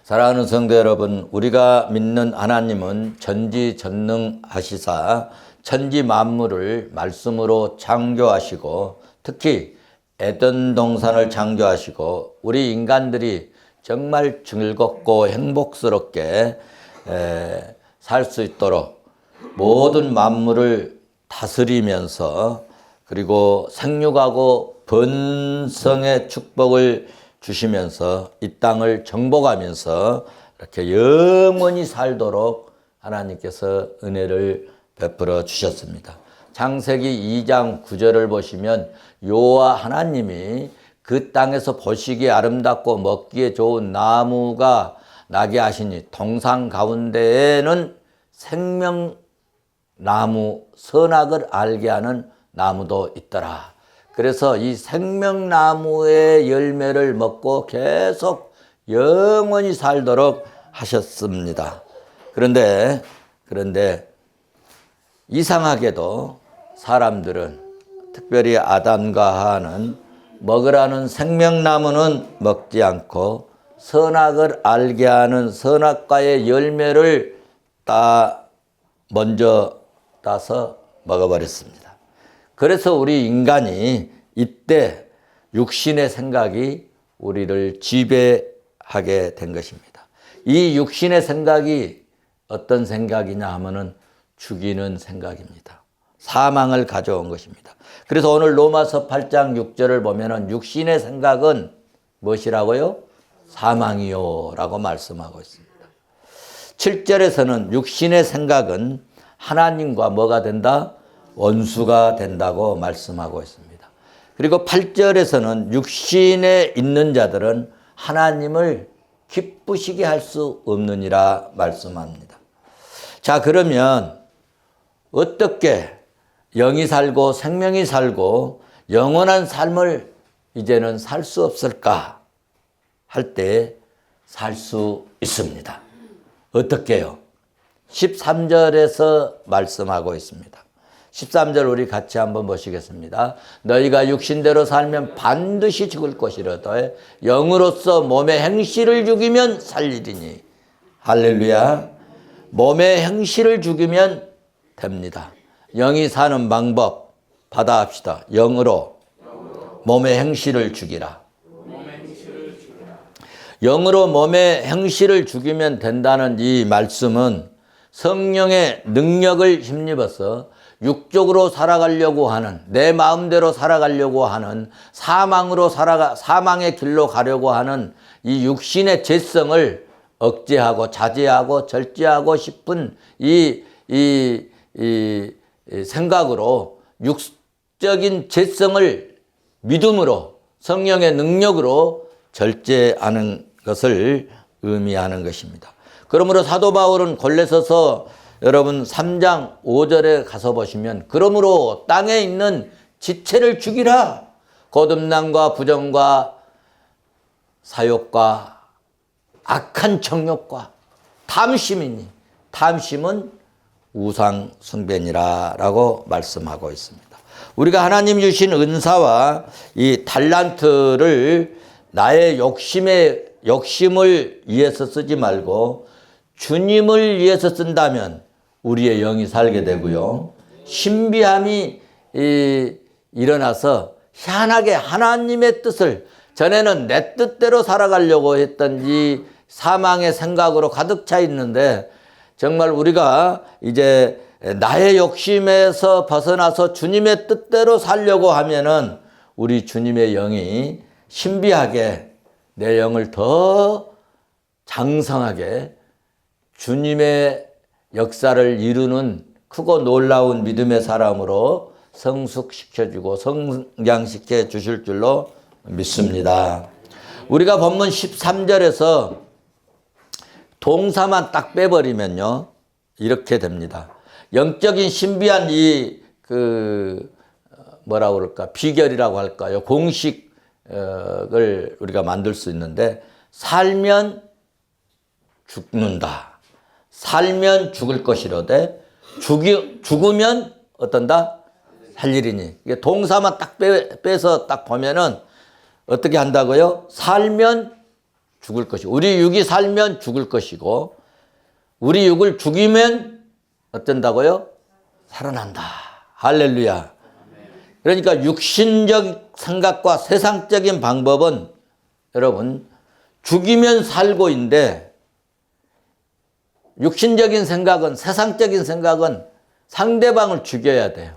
사랑하는 성도 여러분, 우리가 믿는 하나님은 전지전능하시사 천지 만물을 말씀으로 창조하시고, 특히 에덴 동산을 창조하시고 우리 인간들이 정말 즐겁고 행복스럽게 살 수 있도록 모든 만물을 다스리면서, 그리고 생육하고 번성의 축복을 주시면서 이 땅을 정복하면서 이렇게 영원히 살도록 하나님께서 은혜를 베풀어 주셨습니다. 창세기 2장 9절을 보시면 여호와 하나님이 그 땅에서 보시기에 아름답고 먹기에 좋은 나무가 나게 하시니 동산 가운데에는 생명나무, 선악을 알게 하는 나무도 있더라. 그래서 이 생명나무의 열매를 먹고 계속 영원히 살도록 하셨습니다. 그런데 이상하게도 사람들은, 특별히 아담과 하와는 먹으라는 생명나무는 먹지 않고 선악을 알게 하는 선악과의 열매를 먼저 따서 먹어버렸습니다. 그래서 우리 인간이 이때 육신의 생각이 우리를 지배하게 된 것입니다. 이 육신의 생각이 어떤 생각이냐 하면은 죽이는 생각입니다. 사망을 가져온 것입니다. 그래서 오늘 로마서 8장 6절을 보면은 육신의 생각은 무엇이라고요? 사망이요 라고 말씀하고 있습니다. 7절에서는 육신의 생각은 하나님과 뭐가 된다? 원수가 된다고 말씀하고 있습니다. 그리고 8절에서는 육신에 있는 자들은 하나님을 기쁘시게 할 수 없느니라 말씀합니다. 자, 그러면 어떻게 영이 살고 생명이 살고 영원한 삶을 이제는 살 수 없을까 할 때 살 수 있습니다. 어떻게요? 13절에서 말씀하고 있습니다. 13절 우리 같이 한번 보시겠습니다. 너희가 육신대로 살면 반드시 죽을 것이로되 영으로서 몸의 행실을 죽이면 살리리니. 할렐루야. 몸의 행실을 죽이면 됩니다. 영이 사는 방법 받아합시다. 영으로 몸의 행실을 죽이라. 영으로 몸의 행실을 죽이면 된다는 이 말씀은 성령의 능력을 힘입어서 육적으로 살아가려고 하는, 내 마음대로 살아가려고 하는, 사망의 길로 가려고 하는 이 육신의 죄성을 억제하고 자제하고 절제하고 싶은 이 생각으로 육적인 죄성을 믿음으로, 성령의 능력으로 절제하는 것을 의미하는 것입니다. 그러므로 사도 바울은 골로새서 여러분 3장 5절에 가서 보시면, 그러므로 땅에 있는 지체를 죽이라. 거듭남과 부정과 사욕과 악한 정욕과 탐심이니 탐심은 우상 숭배니라 라고 말씀하고 있습니다. 우리가 하나님 주신 은사와 이 달란트를 나의 욕심을 위해서 쓰지 말고 주님을 위해서 쓴다면 우리의 영이 살게 되고요. 신비함이 일어나서 희한하게 하나님의 뜻을, 전에는 내 뜻대로 살아가려고 했던 이 사망의 생각으로 가득 차 있는데, 정말 우리가 이제 나의 욕심에서 벗어나서 주님의 뜻대로 살려고 하면은 우리 주님의 영이 신비하게 내 영을 더 장성하게 주님의 역사를 이루는 크고 놀라운 믿음의 사람으로 성숙시켜주고 성장시켜 주실 줄로 믿습니다. 우리가 본문 13절에서 동사만 딱 빼버리면요, 이렇게 됩니다. 영적인 신비한 뭐라고 그럴까, 비결이라고 할까요, 공식을 우리가 만들 수 있는데, 살면 죽는다. 살면 죽을 것이로되 죽으면 어떤다? 살리리니. 이게 동사만 딱 빼서 딱 보면은 어떻게 한다고요? 살면 죽을 것이고 우리 육이 살면 죽을 것이고 우리 육을 죽이면 어쩐다고요? 살아난다. 할렐루야. 그러니까 육신적 생각과 세상적인 방법은 여러분 죽이면 살고인데 육신적인 생각은 세상적인 생각은 상대방을 죽여야 돼요.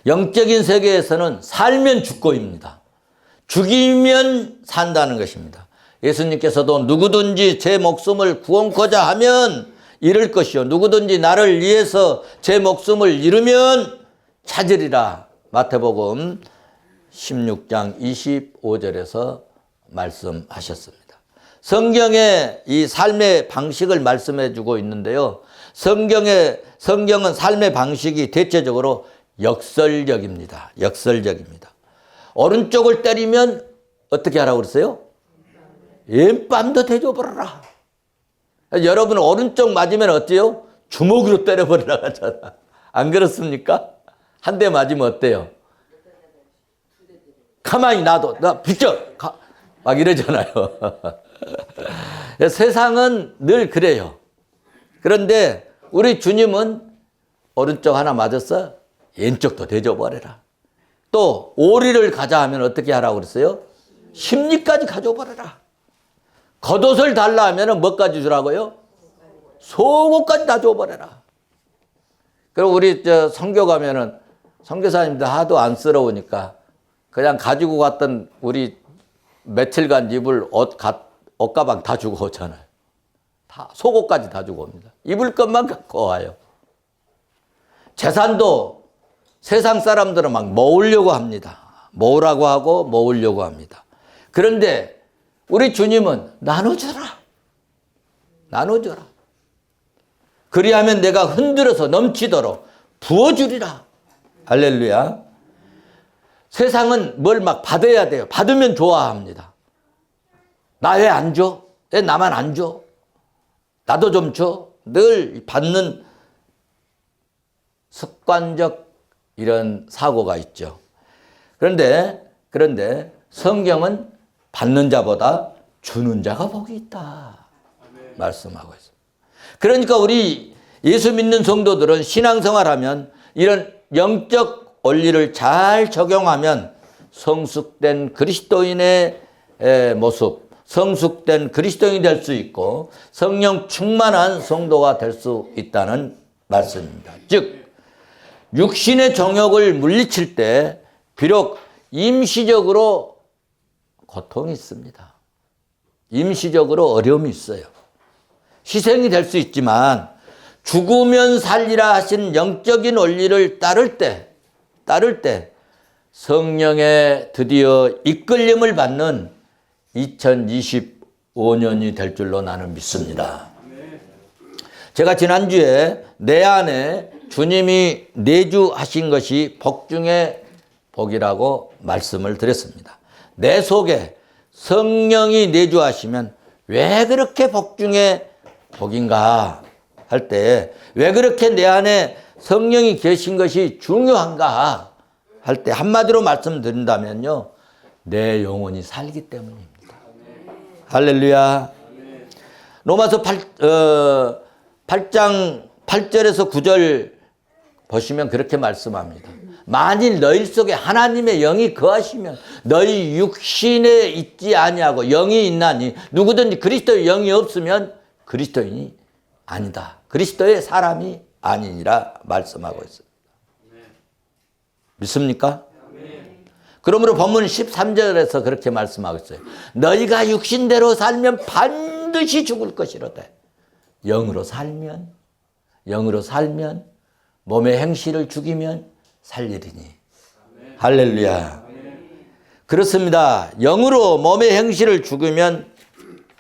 영적인 세계에서는 살면 죽고입니다. 죽이면 산다는 것입니다. 예수님께서도 누구든지 제 목숨을 구원코자 하면 잃을 것이요 누구든지 나를 위해서 제 목숨을 잃으면 찾으리라. 마태복음 16장 25절에서 말씀하셨습니다. 성경의 이 삶의 방식을 말씀해 주고 있는데요. 성경은 삶의 방식이 대체적으로 역설적입니다. 역설적입니다. 오른쪽을 때리면 어떻게 하라고 그랬어요? 왼뺨도 대줘버려라. 여러분 오른쪽 맞으면 어때요? 주먹으로 때려버리라 하잖아. 안 그렇습니까? 한 대 맞으면 어때요? 가만히 놔둬. 나 비켜. 막 이러잖아요. 세상은 늘 그래요. 그런데 우리 주님은 오른쪽 하나 맞았어? 왼쪽도 대줘버려라. 또 오리를 가자 하면 어떻게 하라고 그랬어요? 심리까지 가져버려라. 겉옷을 달라 하면 뭐까지 주라고요? 속옷까지 다 줘버려라. 그리고 우리 선교 가면은 선교사님들 하도 안쓰러우니까 그냥 가지고 갔던 우리 며칠간 입을 옷가방 다 주고 오잖아요. 다 속옷까지 다 주고 옵니다. 입을 것만 갖고 와요. 재산도 세상 사람들은 막 모으려고 합니다. 모으라고 하고 모으려고 합니다. 그런데 우리 주님은 나눠줘라. 나눠줘라. 그리하면 내가 흔들어서 넘치도록 부어주리라. 할렐루야. 세상은 뭘 막 받아야 돼요. 받으면 좋아합니다. 나 왜 안 줘? 왜 나만 안 줘? 나도 좀 줘. 늘 받는 습관적 이런 사고가 있죠. 그런데 성경은 받는 자보다 주는 자가 복이 있다. 말씀하고 있습니다. 그러니까 우리 예수 믿는 성도들은 신앙생활하면 이런 영적 원리를 잘 적용하면 성숙된 그리스도인의 모습, 성숙된 그리스도인이 될 수 있고 성령 충만한 성도가 될 수 있다는 말씀입니다. 즉 육신의 정욕을 물리칠 때 비록 임시적으로 고통이 있습니다. 임시적으로 어려움이 있어요. 희생이 될 수 있지만 죽으면 살리라 하신 영적인 원리를 따를 때 성령의 드디어 이끌림을 받는 2025년이 될 줄로 나는 믿습니다. 제가 지난주에 내 안에 주님이 내주하신 것이 복 중에 복이라고 말씀을 드렸습니다. 내 속에 성령이 내주하시면 왜 그렇게 복 중에 복인가 할 때 왜 그렇게 내 안에 성령이 계신 것이 중요한가 할 때 한마디로 말씀드린다면요. 내 영혼이 살기 때문입니다. 할렐루야. 로마서 8장 8절에서 9절 보시면 그렇게 말씀합니다. 만일 너희 속에 하나님의 영이 거하시면 너희 육신에 있지 아니하고 영이 있나니 누구든지 그리스도의 영이 없으면 그리스도인이 아니다. 그리스도의 사람이 아니니라 말씀하고 있습니다. 믿습니까? 그러므로 본문 13절에서 그렇게 말씀하고 있어요. 너희가 육신대로 살면 반드시 죽을 것이로되 영으로 살면 몸의 행실을 죽이면 살리리니. 할렐루야. 그렇습니다. 영으로 몸의 행실을 죽이면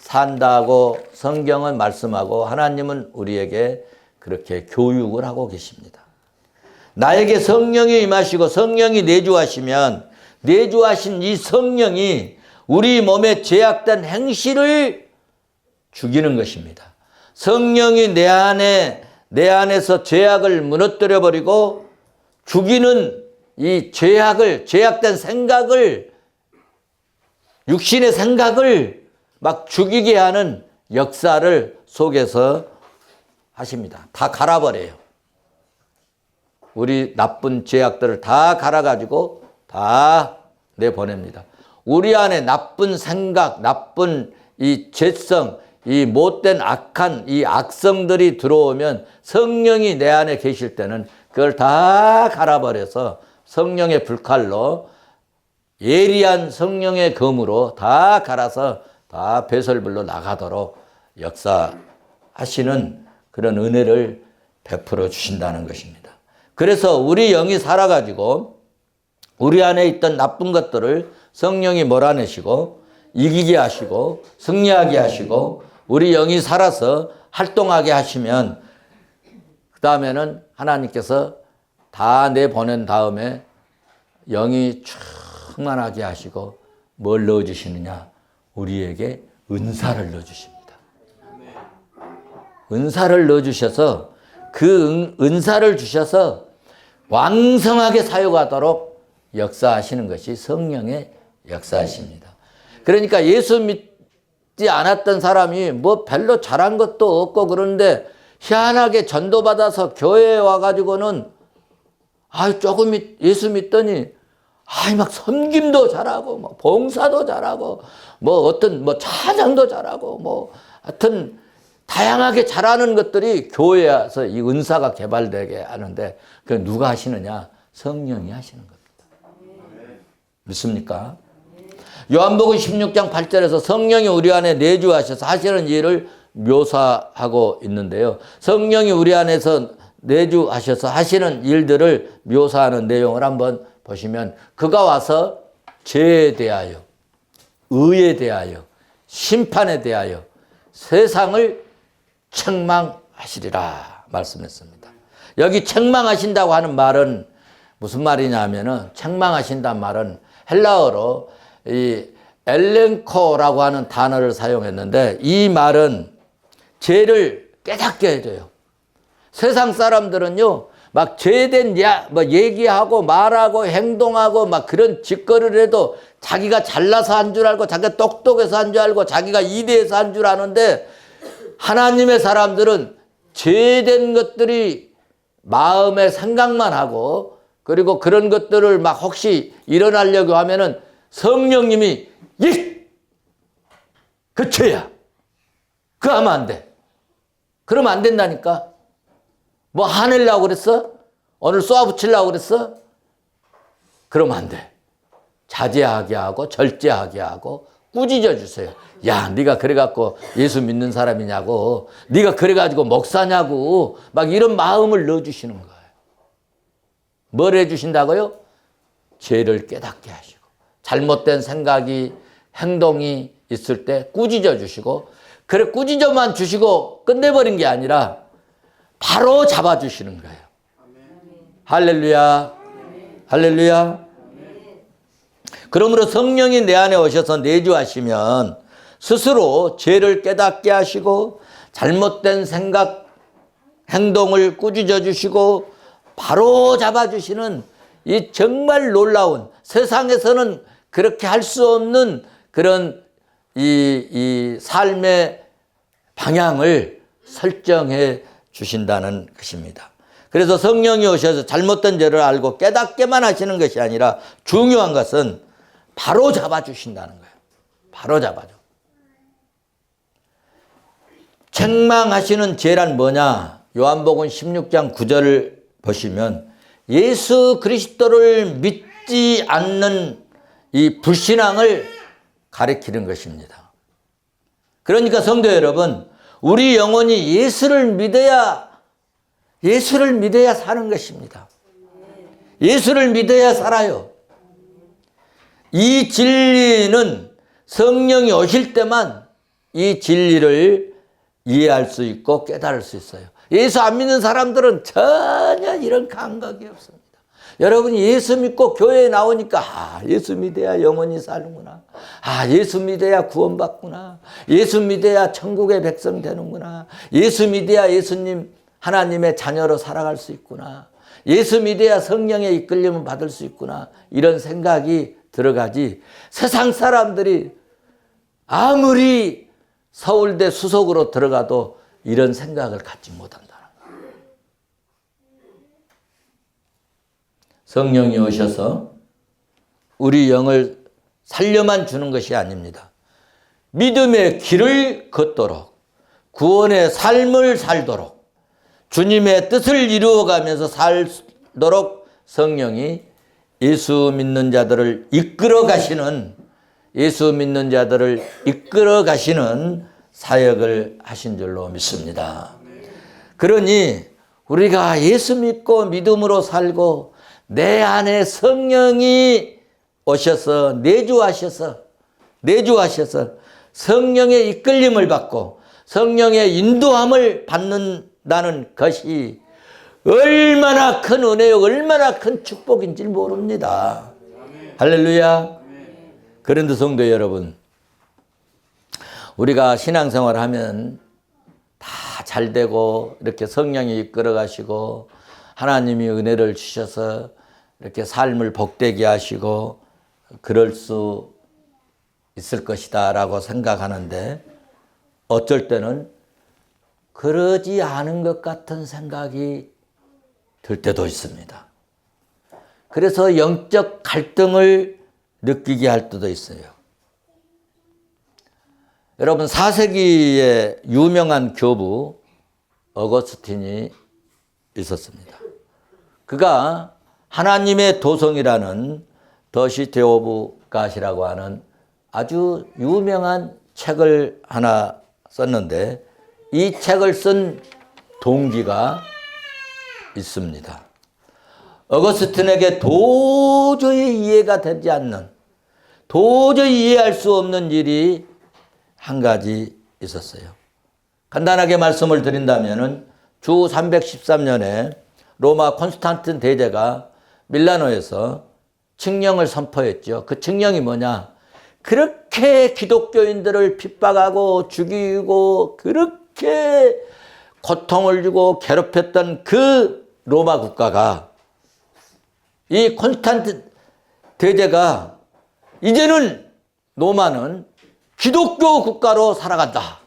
산다고 성경은 말씀하고 하나님은 우리에게 그렇게 교육을 하고 계십니다. 나에게 성령이 임하시고 성령이 내주하시면 내주하신 이 성령이 우리 몸에 죄악된 행실을 죽이는 것입니다. 성령이 내 안에서 죄악을 무너뜨려 버리고 죽이는 이 죄악된 생각을 육신의 생각을 막 죽이게 하는 역사를 속에서 하십니다. 다 갈아버려요. 우리 나쁜 죄악들을 다 갈아가지고 다 내보냅니다. 우리 안에 나쁜 생각, 나쁜 이 죄성, 이 못된 악한 이 악성들이 들어오면 성령이 내 안에 계실 때는 그걸 다 갈아버려서 성령의 불칼로 예리한 성령의 검으로 다 갈아서 다 배설물로 나가도록 역사하시는 그런 은혜를 베풀어 주신다는 것입니다. 그래서 우리 영이 살아가지고 우리 안에 있던 나쁜 것들을 성령이 몰아내시고 이기게 하시고 승리하게 하시고 우리 영이 살아서 활동하게 하시면 그 다음에는 하나님께서 다 내보낸 다음에 영이 충만하게 하시고 뭘 넣어주시느냐? 우리에게 은사를 넣어주십니다. 은사를 넣어주셔서 그 은사를 주셔서 왕성하게 사용하도록 역사하시는 것이 성령의 역사이십니다. 그러니까 예수 믿지 않았던 사람이 뭐 별로 잘한 것도 없고 그런데 희한하게 전도받아서 교회에 와가지고는 조금 예수 믿더니 막 섬김도 잘하고 뭐 봉사도 잘하고 뭐 어떤 뭐 찬양도 잘하고 뭐 하여튼 다양하게 잘하는 것들이 교회에 와서 이 은사가 개발되게 하는데 그 누가 하시느냐? 성령이 하시는 겁니다. 믿습니까? 요한복음 16장 8절에서 성령이 우리 안에 내주하셔서 하시는 일을 묘사하고 있는데요. 성령이 우리 안에서 내주하셔서 하시는 일들을 묘사하는 내용을 한번 보시면 그가 와서 죄에 대하여, 의에 대하여, 심판에 대하여 세상을 책망하시리라 말씀했습니다. 여기 책망하신다고 하는 말은 무슨 말이냐 하면은 책망하신다는 말은 헬라어로 이 엘렌코라고 하는 단어를 사용했는데 이 말은 죄를 깨닫게 해줘요. 세상 사람들은요, 막 죄된 뭐 얘기하고 말하고 행동하고 막 그런 짓거리를 해도 자기가 잘나서 한 줄 알고 자기가 똑똑해서 한 줄 알고 자기가 이대해서 한 줄 아는데 하나님의 사람들은 죄된 것들이 마음에 생각만 하고 그리고 그런 것들을 막 혹시 일어나려고 하면은 성령님이 그 죄야. 그거 하면 안 돼. 그러면 안 된다니까. 뭐 화내려고 그랬어? 오늘 쏘아붙이려고 그랬어? 그러면 안 돼. 자제하게 하고 절제하게 하고 꾸짖어 주세요. 야, 네가 그래갖고 예수 믿는 사람이냐고, 네가 그래가지고 목사냐고 막 이런 마음을 넣어주시는 거예요. 뭘 해주신다고요? 죄를 깨닫게 하시고 잘못된 생각이 행동이 있을 때 꾸짖어 주시고 그래 꾸짖어만 주시고 끝내버린 게 아니라 바로 잡아주시는 거예요. 할렐루야. 할렐루야. 그러므로 성령이 내 안에 오셔서 내주하시면 스스로 죄를 깨닫게 하시고 잘못된 생각, 행동을 꾸짖어 주시고 바로 잡아주시는 이 정말 놀라운 세상에서는 그렇게 할 수 없는 그런 이 삶의 방향을 설정해 주신다는 것입니다. 그래서 성령이 오셔서 잘못된 죄를 알고 깨닫게만 하시는 것이 아니라 중요한 것은 바로 잡아주신다는 거예요. 바로 잡아줘. 책망하시는 죄란 뭐냐? 요한복음 16장 9절을 보시면 예수 그리스도를 믿지 않는 이 불신앙을 가리키는 것입니다. 그러니까 성도 여러분, 우리 영혼이 예수를 믿어야 사는 것입니다. 예수를 믿어야 살아요. 이 진리는 성령이 오실 때만 이 진리를 이해할 수 있고 깨달을 수 있어요. 예수 안 믿는 사람들은 전혀 이런 감각이 없습니다. 여러분이 예수 믿고 교회에 나오니까 예수 믿어야 영원히 사는구나. 예수 믿어야 구원받구나. 예수 믿어야 천국의 백성 되는구나. 예수 믿어야 예수님 하나님의 자녀로 살아갈 수 있구나. 예수 믿어야 성령의 이끌림을 받을 수 있구나. 이런 생각이 들어가지 세상 사람들이 아무리 서울대 수석으로 들어가도 이런 생각을 갖지 못한다는 거예요. 성령이 오셔서 우리 영을 살려만 주는 것이 아닙니다. 믿음의 길을 걷도록, 구원의 삶을 살도록, 주님의 뜻을 이루어가면서 살도록 성령이 예수 믿는 자들을 이끌어 가시는, 예수 믿는 자들을 이끌어 가시는 사역을 하신 줄로 믿습니다. 그러니 우리가 예수 믿고 믿음으로 살고 내 안에 성령이 오셔서 내주하셔서 성령의 이끌림을 받고 성령의 인도함을 받는다는 것이 얼마나 큰 은혜요, 얼마나 큰 축복인지 모릅니다. 할렐루야. 그런데 성도 여러분, 우리가 신앙생활 하면 다 잘 되고 이렇게 성령이 이끌어 가시고 하나님이 은혜를 주셔서 이렇게 삶을 복되게 하시고 그럴 수 있을 것이다 라고 생각하는데 어쩔 때는 그러지 않은 것 같은 생각이 들 때도 있습니다. 그래서 영적 갈등을 느끼게 할 때도 있어요. 여러분, 4세기에 유명한 교부 어거스틴이 있었습니다. 그가 하나님의 도성이라는 더 시티 오브 갓이라고 하는 아주 유명한 책을 하나 썼는데 이 책을 쓴 동기가 있습니다. 어거스틴에게 도저히 이해가 되지 않는, 도저히 이해할 수 없는 일이 한 가지 있었어요. 간단하게 말씀을 드린다면 주 313년에 로마 콘스탄틴 대제가 밀라노에서 칙령을 선포했죠. 그 칙령이 뭐냐? 그렇게 기독교인들을 핍박하고 죽이고 그렇게 고통을 주고 괴롭혔던 그 로마 국가가, 이 콘스탄틴 대제가 이제는 로마는 기독교 국가로 살아간다.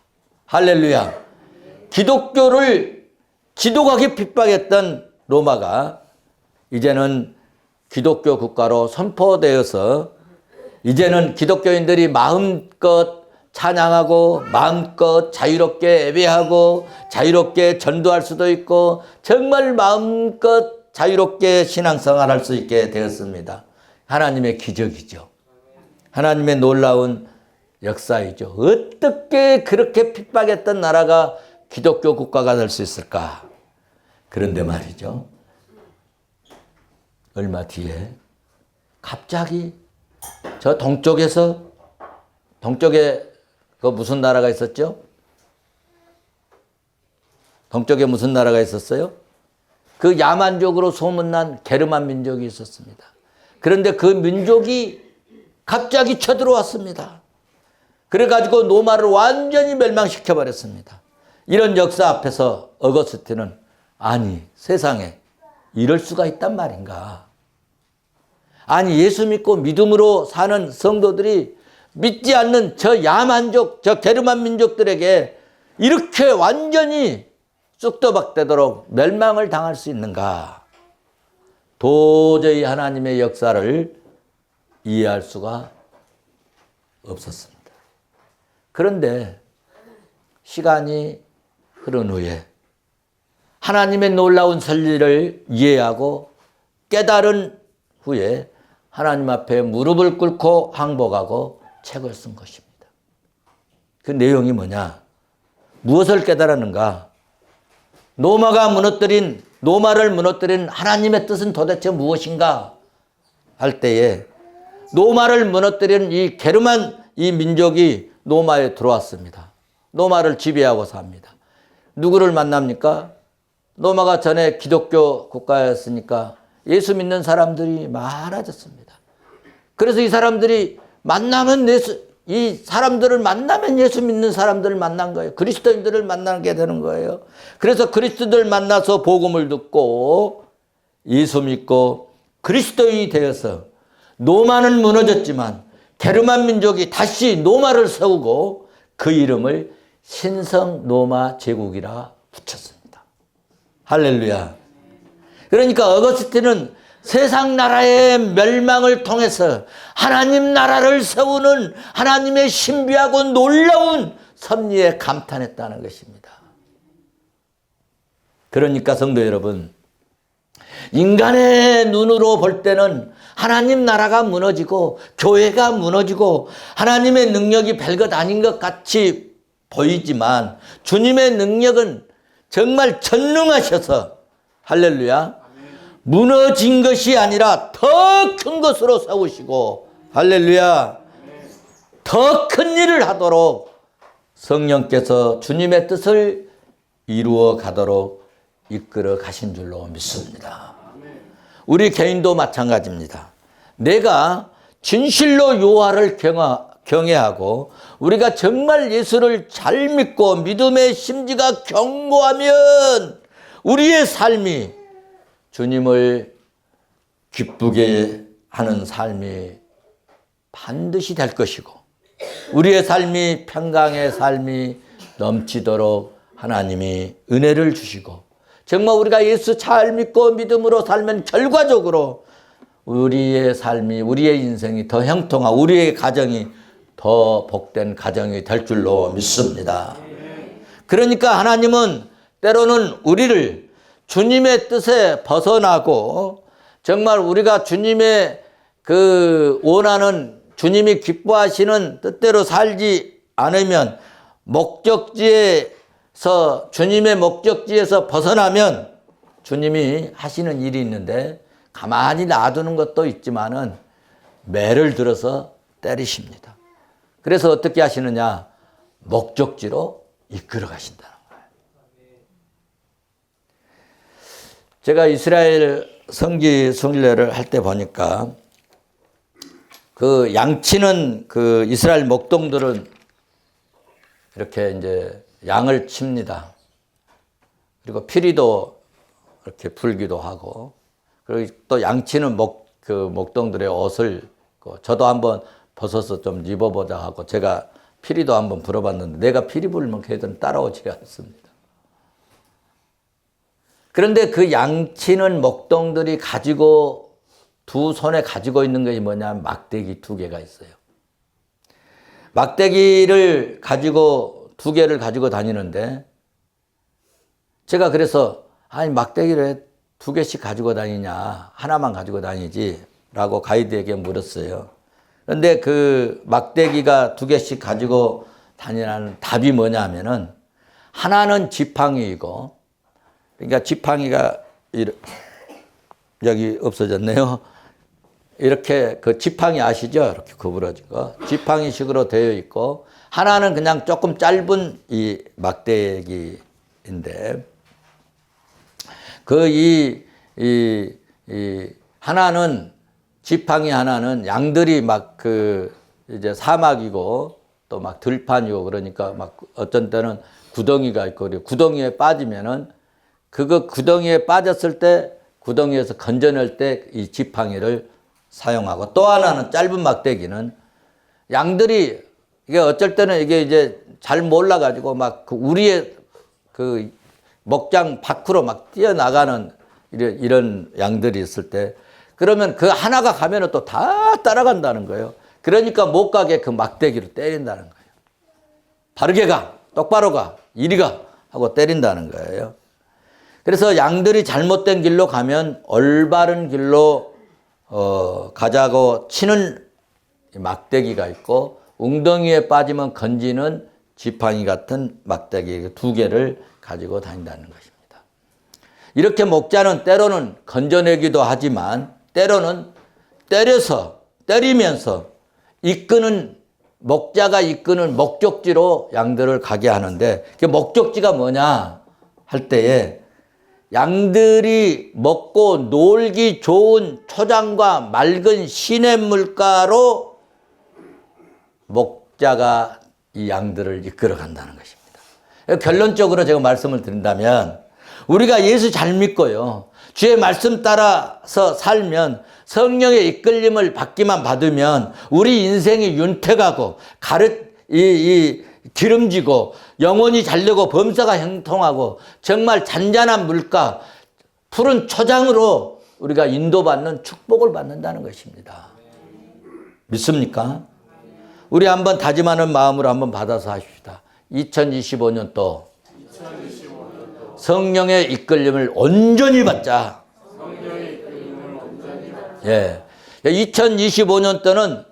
할렐루야. 기독교를 지독하게 핍박했던 로마가 이제는 기독교 국가로 선포되어서 이제는 기독교인들이 마음껏 찬양하고 마음껏 자유롭게 예배하고 자유롭게 전도할 수도 있고 정말 마음껏 자유롭게 신앙생활할 수 있게 되었습니다. 하나님의 기적이죠. 하나님의 놀라운 역사이죠. 어떻게 그렇게 핍박했던 나라가 기독교 국가가 될 수 있을까? 그런데 말이죠. 얼마 뒤에 갑자기 저 동쪽에 그 무슨 나라가 있었죠? 동쪽에 무슨 나라가 있었어요? 그 야만족으로 소문난 게르만 민족이 있었습니다. 그런데 그 민족이 갑자기 쳐들어왔습니다. 그래가지고 로마를 완전히 멸망시켜버렸습니다. 이런 역사 앞에서 어거스틴은 아니 세상에 이럴 수가 있단 말인가. 아니 예수 믿고 믿음으로 사는 성도들이 믿지 않는 저 야만족, 저 게르만 민족들에게 이렇게 완전히 쑥도박되도록 멸망을 당할 수 있는가. 도저히 하나님의 역사를 이해할 수가 없었습니다. 그런데 시간이 흐른 후에 하나님의 놀라운 선리를 이해하고 깨달은 후에 하나님 앞에 무릎을 꿇고 항복하고 책을 쓴 것입니다. 그 내용이 뭐냐? 무엇을 깨달았는가? 노마를 무너뜨린 하나님의 뜻은 도대체 무엇인가? 할 때에 노마를 무너뜨린 이 게르만 이 민족이 노마에 들어왔습니다. 노마를 지배하고 삽니다. 누구를 만납니까? 노마가 전에 기독교 국가였으니까 예수 믿는 사람들이 많아졌습니다. 그래서 이 사람들이 이 사람들을 만나면 예수 믿는 사람들을 만난 거예요. 그리스도인들을 만나게 되는 거예요. 그래서 그리스도인들 만나서 복음을 듣고 예수 믿고 그리스도인이 되어서 노마는 무너졌지만 게르만 민족이 다시 노마를 세우고 그 이름을 신성 노마 제국이라 붙였습니다. 할렐루야. 그러니까 어거스틴은 세상 나라의 멸망을 통해서 하나님 나라를 세우는 하나님의 신비하고 놀라운 섭리에 감탄했다는 것입니다. 그러니까 성도 여러분, 인간의 눈으로 볼 때는 하나님 나라가 무너지고 교회가 무너지고 하나님의 능력이 별것 아닌 것 같이 보이지만 주님의 능력은 정말 전능하셔서 할렐루야, 무너진 것이 아니라 더 큰 것으로 세우시고 할렐루야, 더 큰 일을 하도록 성령께서 주님의 뜻을 이루어 가도록 이끌어 가신 줄로 믿습니다. 우리 개인도 마찬가지입니다. 내가 진실로 여호와를 경외하고 우리가 정말 예수를 잘 믿고 믿음의 심지가 견고하면 우리의 삶이 주님을 기쁘게 하는 삶이 반드시 될 것이고 우리의 삶이 평강의 삶이 넘치도록 하나님이 은혜를 주시고 정말 우리가 예수 잘 믿고 믿음으로 살면 결과적으로 우리의 삶이 우리의 인생이 더 형통하고 우리의 가정이 더 복된 가정이 될 줄로 믿습니다. 그러니까 하나님은 때로는 우리를 주님의 뜻에 벗어나고 정말 우리가 주님의 그 원하는 주님이 기뻐하시는 뜻대로 살지 않으면 주님의 목적지에서 벗어나면 주님이 하시는 일이 있는데 가만히 놔두는 것도 있지만은 매를 들어서 때리십니다. 그래서 어떻게 하시느냐? 목적지로 이끌어 가신다는 거예요. 제가 이스라엘 성지 순례를 할 때 보니까 그 양치는 그 이스라엘 목동들은 이렇게 이제 양을 칩니다. 그리고 피리도 이렇게 불기도 하고, 그리고 또 양치는 목동들의 옷을 저도 한번 벗어서 좀 입어보자 하고 제가 피리도 한번 불어봤는데 내가 피리 불면 걔들은 따라오지 않습니다. 그런데 그 양치는 목동들이 가지고 두 손에 가지고 있는 것이 뭐냐면 막대기 2개가 있어요. 막대기를 가지고 2개를 가지고 다니는데 제가 그래서 아니 막대기를 2개씩 가지고 다니냐 하나만 가지고 다니지 라고 가이드에게 물었어요. 그런데 그 막대기가 2개씩 가지고 다니라는 답이 뭐냐 하면은 하나는 지팡이이고 그러니까 지팡이가 여기 없어졌네요. 이렇게 그 지팡이 아시죠? 이렇게 구부러진 거. 지팡이식으로 되어 있고 하나는 그냥 조금 짧은 이 막대기인데 하나는 지팡이 하나는 양들이 막 이제 사막이고 또 막 들판이고 그러니까 막 어떤 때는 구덩이가 있고 그리고 구덩이에 빠지면은 그거 구덩이에 빠졌을 때 구덩이에서 건져낼 때 이 지팡이를 사용하고 또 하나는 짧은 막대기는 양들이 이게 어쩔 때는 이게 이제 잘 몰라가지고 막 그 우리의 그 목장 밖으로 막 뛰어나가는 이런 양들이 있을 때 그러면 그 하나가 가면은 또 다 따라간다는 거예요. 그러니까 못 가게 그 막대기로 때린다는 거예요. 바르게 가, 똑바로 가, 이리 가 하고 때린다는 거예요. 그래서 양들이 잘못된 길로 가면 올바른 길로 가자고 치는 막대기가 있고 웅덩이에 빠지면 건지는 지팡이 같은 막대기 2개를 가지고 다닌다는 것입니다. 이렇게 목자는 때로는 건져내기도 하지만 때로는 때리면서 목자가 이끄는 목적지로 양들을 가게 하는데 그 목적지가 뭐냐 할 때에 양들이 먹고 놀기 좋은 초장과 맑은 시냇물가로 목자가 이 양들을 이끌어 간다는 것입니다. 결론적으로 제가 말씀을 드린다면 우리가 예수 잘 믿고요. 주의 말씀 따라서 살면 성령의 이끌림을 받기만 받으면 우리 인생이 윤택하고 기름지고 영혼이 잘되고 범사가 형통하고 정말 잔잔한 물가 푸른 초장으로 우리가 인도받는 축복을 받는다는 것입니다. 믿습니까? 우리 한번 다짐하는 마음으로 한번 받아서 하십시다. 2025년도 성령의 이끌림을 온전히 받자. 예. 2025년도는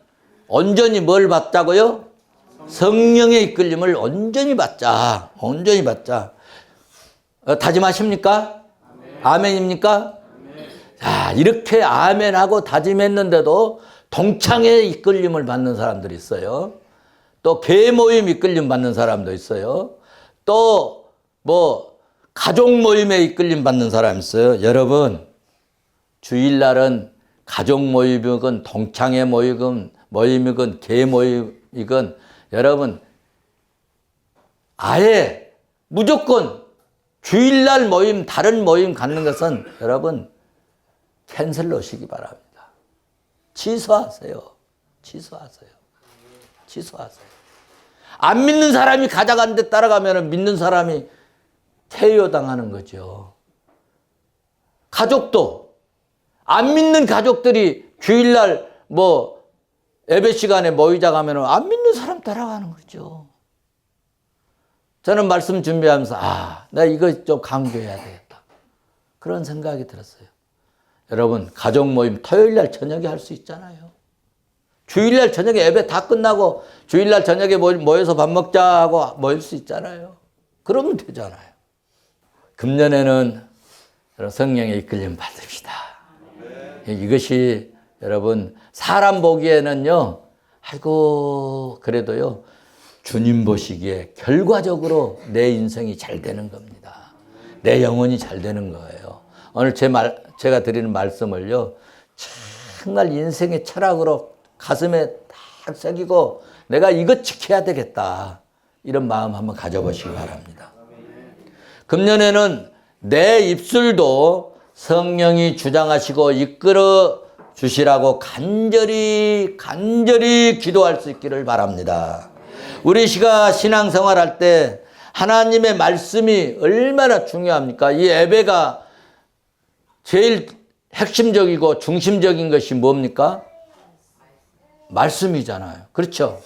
온전히 뭘 받자고요? 성령의 이끌림을 온전히 받자. 온전히 받자. 다짐하십니까? 아멘입니까? 자, 이렇게 아멘하고 다짐했는데도 동창회 이끌림을 받는 사람들이 있어요. 또 개모임 이끌림 받는 사람도 있어요. 또 가족 모임에 이끌림 받는 사람이 있어요. 여러분, 주일날은 가족 모임이건 동창회 모임이건 개모임이건 여러분 아예 무조건 주일날 모임 다른 모임 갖는 것은 여러분 캔슬 넣으시기 바랍니다. 취소하세요. 취소하세요. 취소하세요. 안 믿는 사람이 가져가는데 따라가면 믿는 사람이 퇴요당하는 거죠. 가족도 안 믿는 가족들이 주일날 예배 시간에 모이자 가면 안 믿는 사람 따라가는 거죠. 저는 말씀 준비하면서 내가 이거 좀 강조해야 되겠다. 그런 생각이 들었어요. 여러분 가족 모임 토요일날 저녁에 할 수 있잖아요. 주일날 저녁에 예배 다 끝나고 주일날 저녁에 모여서 밥 먹자 하고 모일 수 있잖아요. 그러면 되잖아요. 금년에는 성령의 이끌림 받읍시다. 이것이 여러분 사람 보기에는요 아이고 그래도요 주님 보시기에 결과적으로 내 인생이 잘 되는 겁니다. 내 영혼이 잘 되는 거예요. 오늘 제가 드리는 말씀을요 정말 인생의 철학으로 가슴에 딱 새기고 내가 이거 지켜야 되겠다 이런 마음 한번 가져보시기 바랍니다. 금년에는 내 입술도 성령이 주장하시고 이끌어 주시라고 간절히 기도할 수 있기를 바랍니다. 우리 신앙생활할 때 하나님의 말씀이 얼마나 중요합니까? 이 예배가 제일 핵심적이고 중심적인 것이 뭡니까? 말씀이잖아요. 그렇죠?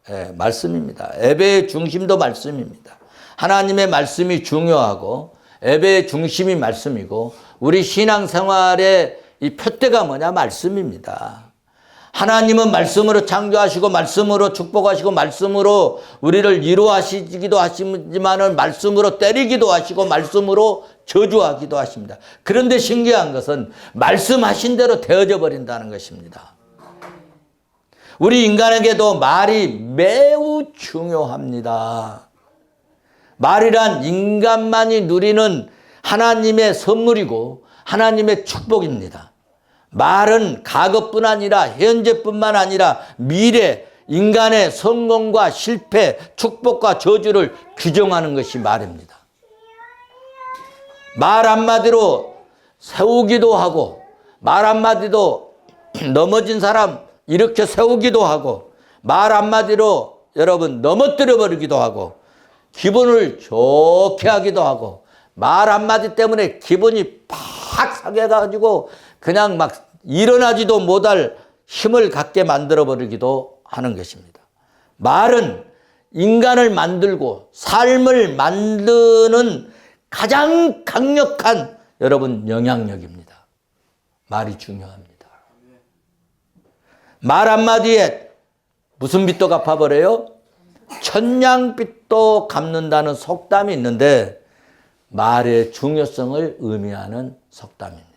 네, 말씀입니다. 예배의 중심도 말씀입니다. 하나님의 말씀이 중요하고 예배의 중심이 말씀이고 우리 신앙생활의 이 표대가 뭐냐? 말씀입니다. 하나님은 말씀으로 창조하시고 말씀으로 축복하시고 말씀으로 우리를 위로하시기도 하시지만 말씀으로 때리기도 하시고 말씀으로 저주하기도 하십니다. 그런데 신기한 것은 말씀하신 대로 되어져 버린다는 것입니다. 우리 인간에게도 말이 매우 중요합니다. 말이란 인간만이 누리는 하나님의 선물이고 하나님의 축복입니다. 말은 과거뿐 아니라 현재뿐만 아니라 미래 인간의 성공과 실패, 축복과 저주를 규정하는 것이 말입니다. 말 한마디로 세우기도 하고 말 한마디도 넘어진 사람 일으켜 세우기도 하고 말 한마디로 여러분 넘어뜨려 버리기도 하고 기분을 좋게 하기도 하고 말 한마디 때문에 기분이 팍 상해가지고 그냥 막 일어나지도 못할 힘을 갖게 만들어 버리기도 하는 것입니다. 말은 인간을 만들고 삶을 만드는 가장 강력한 여러분 영향력입니다. 말이 중요합니다. 말 한마디에 무슨 빚도 갚아버려요? 천냥빚도 갚는다는 속담이 있는데 말의 중요성을 의미하는 속담입니다.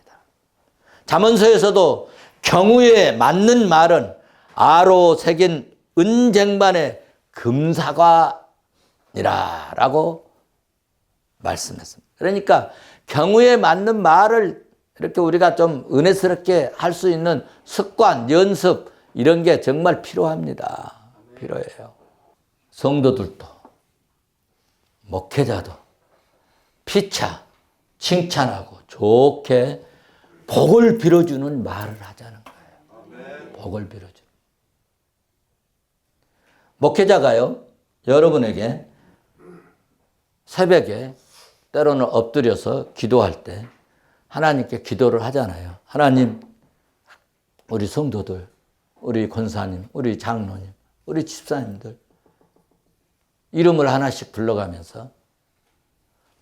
잠언서에서도 경우에 맞는 말은 아로 새긴 은쟁반의 금사과니라라고 말씀했습니다. 그러니까 경우에 맞는 말을 이렇게 우리가 좀 은혜스럽게 할 수 있는 습관, 연습 이런 게 정말 필요합니다. 필요해요. 성도들도 목회자도 피차 칭찬하고 좋게 복을 빌어주는 말을 하자는 거예요. 복을 빌어주는. 목회자가요, 여러분에게 새벽에 때로는 엎드려서 기도할 때 하나님께 기도를 하잖아요. 하나님, 우리 성도들, 우리 권사님, 우리 장로님, 우리 집사님들 이름을 하나씩 불러가면서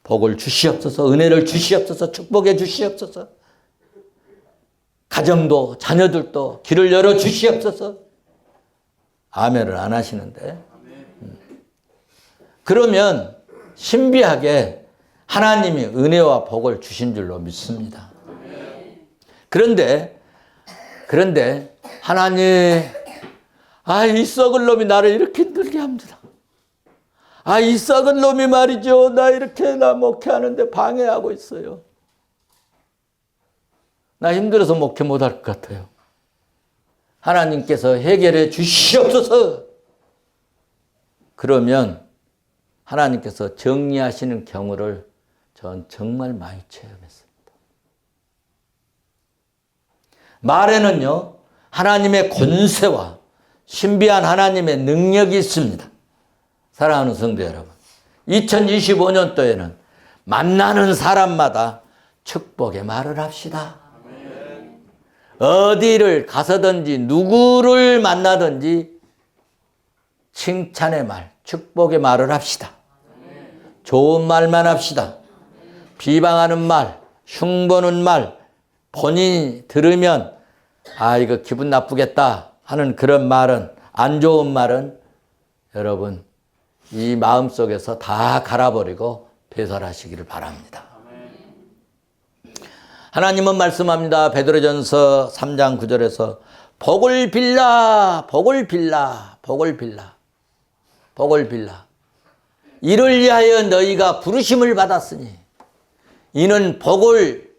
복을 주시옵소서, 은혜를 주시옵소서, 축복해 주시옵소서, 가정도 자녀들도 길을 열어 주시옵소서. 아멘을 안 하시는데, 그러면 신비하게 하나님이 은혜와 복을 주신 줄로 믿습니다. 그런데 하나님, 이 썩을 놈이 나를 이렇게 힘들게 합니다. 이 썩은 놈이 말이죠, 나 목회하는데 방해하고 있어요. 나 힘들어서 목회 못할 것 같아요. 하나님께서 해결해 주시옵소서. 그러면 하나님께서 정리하시는 경우를 전 정말 많이 체험했습니다. 말에는요, 하나님의 권세와 신비한 하나님의 능력이 있습니다. 사랑하는 성도 여러분, 2025년도에는 만나는 사람마다 축복의 말을 합시다. 어디를 가서든지 누구를 만나든지 칭찬의 말, 축복의 말을 합시다. 좋은 말만 합시다. 비방하는 말, 흉보는 말, 본인이 들으면 이거 기분 나쁘겠다 하는 그런 말은, 안 좋은 말은 여러분 이 마음속에서 다 갈아버리고 배설하시기를 바랍니다. 하나님은 말씀합니다. 베드로전서 3장 9절에서 복을 빌라, 복을 빌라, 복을 빌라, 복을 빌라. 이를 위하여 너희가 부르심을 받았으니 이는 복을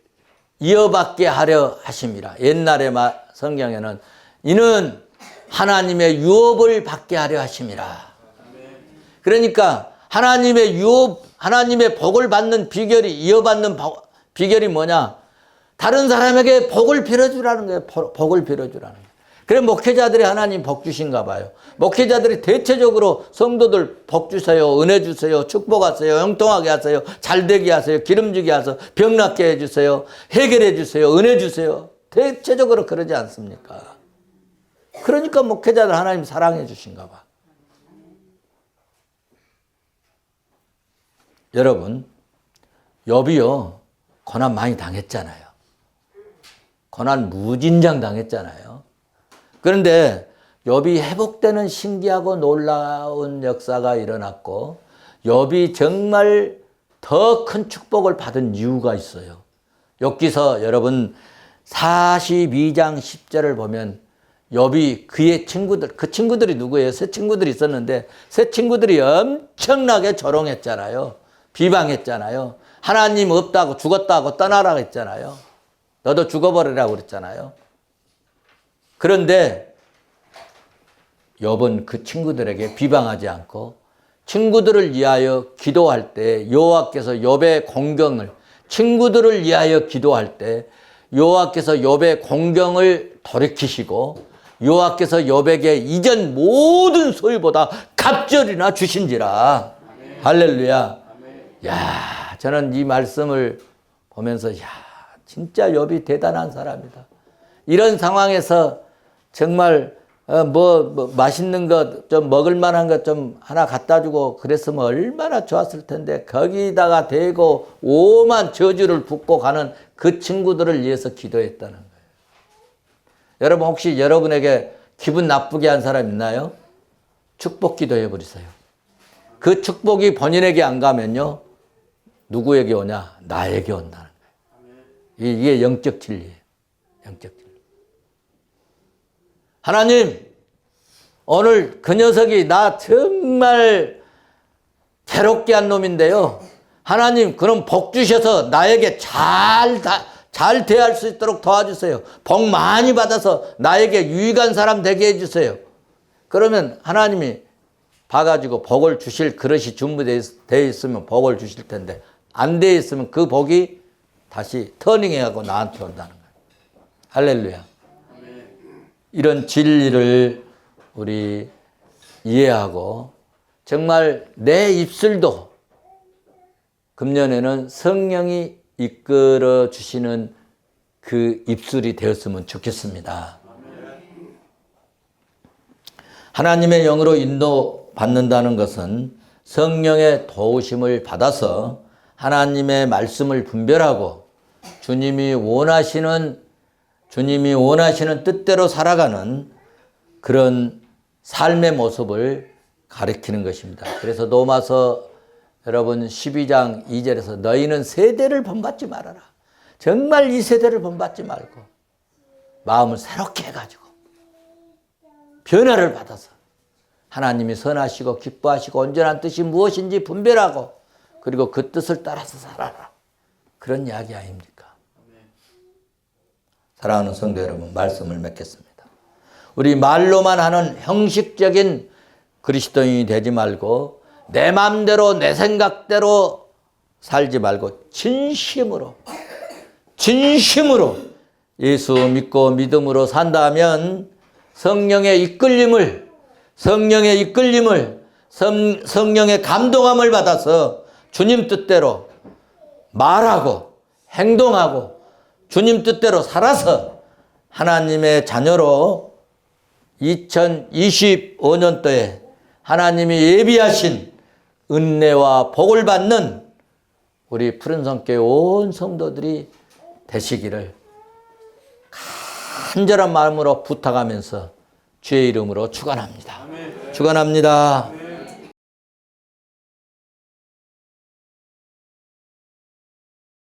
이어받게 하려 하심이라. 옛날에 성경에는 이는 하나님의 유업을 받게 하려 하심이라. 그러니까 하나님의 유업, 하나님의 복을 받는 비결이, 이어받는 비결이 뭐냐? 다른 사람에게 복을 빌어주라는 거예요. 복을 빌어주라는 거예요. 그래 목회자들이 하나님 복 주신가 봐요. 목회자들이 대체적으로 성도들 복 주세요, 은혜 주세요, 축복하세요, 형통하게 하세요, 잘되게 하세요, 기름지게 하세요, 병 낫게 해주세요, 해결해 주세요, 은혜 주세요. 대체적으로 그러지 않습니까? 그러니까 목회자들 하나님 사랑해 주신가 봐. 여러분, 욥이요 고난 많이 당했잖아요. 고난 무진장 당했잖아요. 그런데 욥이 회복되는 신기하고 놀라운 역사가 일어났고 욥이 정말 더 큰 축복을 받은 이유가 있어요. 욥기서 여러분 42장 10절을 보면 욥이 그의 친구들, 그 친구들이 누구예요? 세 친구들이 있었는데 세 친구들이 엄청나게 조롱했잖아요. 비방했잖아요. 하나님 없다고, 죽었다고 떠나라고 했잖아요. 너도 죽어버리라고 그랬잖아요. 그런데 욥은 그 친구들에게 비방하지 않고 친구들을 위하여 기도할 때 여호와께서 욥의 공경을, 친구들을 위하여 기도할 때 여호와께서 욥의 공경을 돌이키시고 여호와께서 욥에게 이전 모든 소유보다 갑절이나 주신지라. 아멘. 할렐루야. 아멘. 야, 저는 이 말씀을 보면서 진짜 욥이 대단한 사람이다. 이런 상황에서 정말 맛있는 것, 좀 먹을 만한 것 좀 하나 갖다 주고 그랬으면 얼마나 좋았을 텐데 거기다가 대고 오만 저주를 붓고 가는 그 친구들을 위해서 기도했다는 거예요. 여러분 혹시 여러분에게 기분 나쁘게 한 사람 있나요? 축복 기도해 버리세요. 그 축복이 본인에게 안 가면요. 누구에게 오냐? 나에게 온다는 거예요. 이게 영적 진리예요. 영적 진리. 하나님, 오늘 그 녀석이 나 정말 괴롭게 한 놈인데요. 하나님, 그럼 복 주셔서 나에게 잘 대할 수 있도록 도와주세요. 복 많이 받아서 나에게 유익한 사람 되게 해주세요. 그러면 하나님이 봐가지고 복을 주실 그릇이 준비되어 있으면 복을 주실 텐데 안 되어 있으면 그 복이 다시 터닝해가고 나한테 온다는 거예요. 할렐루야. 이런 진리를 우리 이해하고 정말 내 입술도 금년에는 성령이 이끌어 주시는 그 입술이 되었으면 좋겠습니다. 하나님의 영으로 인도받는다는 것은 성령의 도우심을 받아서 하나님의 말씀을 분별하고 주님이 원하시는 뜻대로 살아가는 그런 삶의 모습을 가리키는 것입니다. 그래서 로마서 여러분 12장 2절에서 너희는 세대를 본받지 말아라. 정말 이 세대를 본받지 말고 마음을 새롭게 해가지고 변화를 받아서 하나님이 선하시고 기뻐하시고 온전한 뜻이 무엇인지 분별하고 그리고 그 뜻을 따라서 살아라. 그런 이야기 아닙니까? 사랑하는 성도 여러분, 말씀을 맺겠습니다. 우리 말로만 하는 형식적인 그리스도인이 되지 말고 내 마음대로 내 생각대로 살지 말고 진심으로 예수 믿고 믿음으로 산다면 성령의 이끌림을 성령의 감동함을 받아서 주님 뜻대로 말하고 행동하고 주님 뜻대로 살아서 하나님의 자녀로 2025년도에 하나님이 예비하신 은혜와 복을 받는 우리 푸른성교회 온 성도들이 되시기를 간절한 마음으로 부탁하면서 주의 이름으로 축원합니다. 축원합니다.